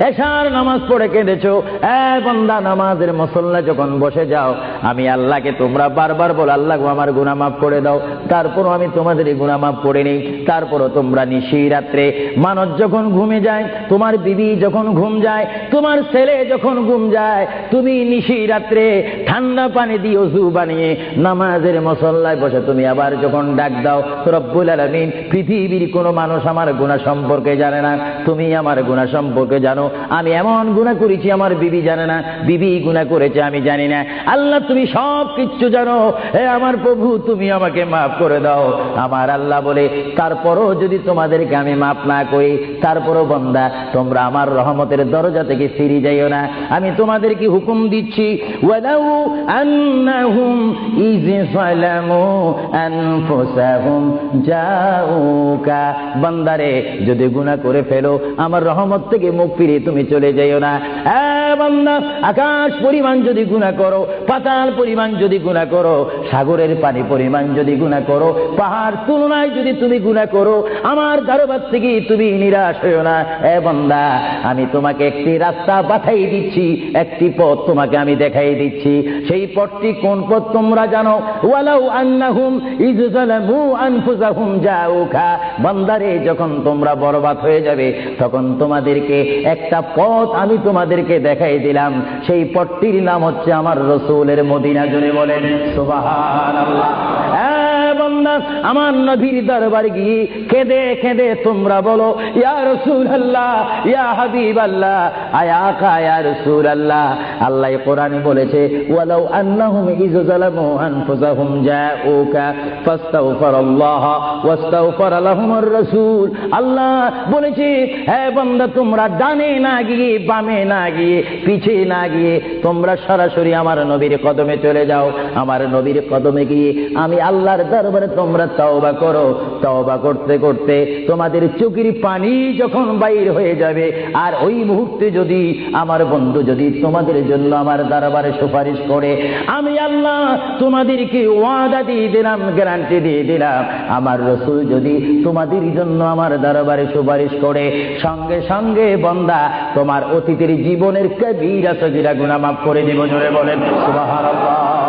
এশার নামাজ পড়ে কেঁদেছো, বান্দা নামাজের মুসল্লা যখন বসে যাও, আমি আল্লাহকে তোমরা বারবার বলো আল্লাহ গো আমার গুনাহ মাফ করে দাও, তারপরও আমি তোমাদের এই গুনাহ মাফ করে নেই। তারপরও তোমরা নিশি রাত্রে মানুষ যখন ঘুমে যায়, তোমার বিবি যখন ঘুম যায়, তোমার ছেলে যখন ঘুম যায়, তুমি নিশি রাত্রে ঠান্ডা পানি দিয়ে ওযু বানিয়ে নামাজের মুসল্লায় বসে তুমি আবার যখন ডাক দাও রব্বুল আলামিন, পৃথিবীর কোনো মানুষ আমার গুনাহ সম্পর্কে জানে না, তুমি আমার গুনাহ সম্পর্কে জানো। আমি এমন গুনাহ করেছি আমার বিবি জানে না, বিবি গুনাহ করেছে আমি জানি না। আল্লাহ তুমি সব কিচ্ছু জানো, হে আমার প্রভু তুমি আমাকে মাফ করে দাও। আমার আল্লাহ বলে তারপরও যদি তোমাদেরকে আমি মাফ না করি, তারপরও বান্দা তোমরা আমার রহমতের দরজা থেকে ফিরে যাইও না। আমি তোমাদেরকে হুকুম দিচ্ছি, ওয়ালাউ আন্নাহুম ইয যালামু আনফুসাহুম জাউকা, বান্দারে যদি গুনাহ করে ফেলো আমার রহমত থেকে মুখ ফিরে তুমি চলে যাইও না। বান্দা আকাশ পরিমাণ যদি গুনাহ করো, পাতাল পরিমাণ যদি গুনাহ করো, সাগরের পানি পরিমাণ যদি গুনাহ করো, পাহাড় তুলনায় যদি তুমি গুনাহ করো, আমার দরবার থেকে তুমি নিরাশ হইও না। বান্দা আমি তোমাকে একটি রাস্তা বাতাই দিচ্ছি, একটি পথ তোমাকে আমি দেখাই দিচ্ছি। সেই পথটি কোন পথ তোমরা জানো? ওয়ালাউ আন্নাহুম ইয যালামু আনফুসাহুম জাউকা, বান্দারে যখন তোমরা বরবাদ হয়ে যাবে তখন তোমাদেরকে একটা পথ আমি তোমাদেরকে দেখাই দিলাম, সেই পথটির নাম হচ্ছে আমার রাসূলের মদিনা। জোরে বলেন সুবহানাল্লাহ। বান্দা আমার নবীর দরবারে গিয়ে কেঁদে কেঁদে তোমরা বলো ইয়া রাসূলুল্লাহ, ইয়া হাবিবাল্লাহ, আয়া আকা ইয়া রাসূলুল্লাহ। আল্লাহ কোরআনে বলেছে ওয়ালাউ আন্নাহুম ইয যালামু আনফুসাহুম জাউকা ফাস্তাগফিরুল্লাহ ওয়াস্তাগফারা লাহুমুর রাসূল। আল্লাহ বলেছে হে বান্দা তোমরা ডানে না গিয়ে, বামে না গিয়ে, পিছে না গিয়ে তোমরা সরাসরি আমার নবীর কদমে চলে যাও। আমার নবীর কদমে গিয়ে আমি আল্লাহর দরবারে তোমরা তওবা করো। তওবা করতে করতে তোমাদের চোখের পানি যখন বাইর হয়ে যাবে, আর ওই মুহূর্তে যদি আমার বন্ধু যদি তোমাদের জন্য আমার দরবারে সুপারিশ করে, আমি আল্লাহ তোমাদেরকে ওয়াদা দিয়ে দিলাম, গ্যারান্টি দিয়ে দিলাম, আমার রাসূল যদি তোমাদের জন্য আমার দরবারে সুপারিশ করে, সঙ্গে সঙ্গে বান্দা তোমার অতীতের জীবনের কবিরা সগীরা গুনাহ মাফ করে দেব। জোরে বলেন সুবহানাল্লাহ।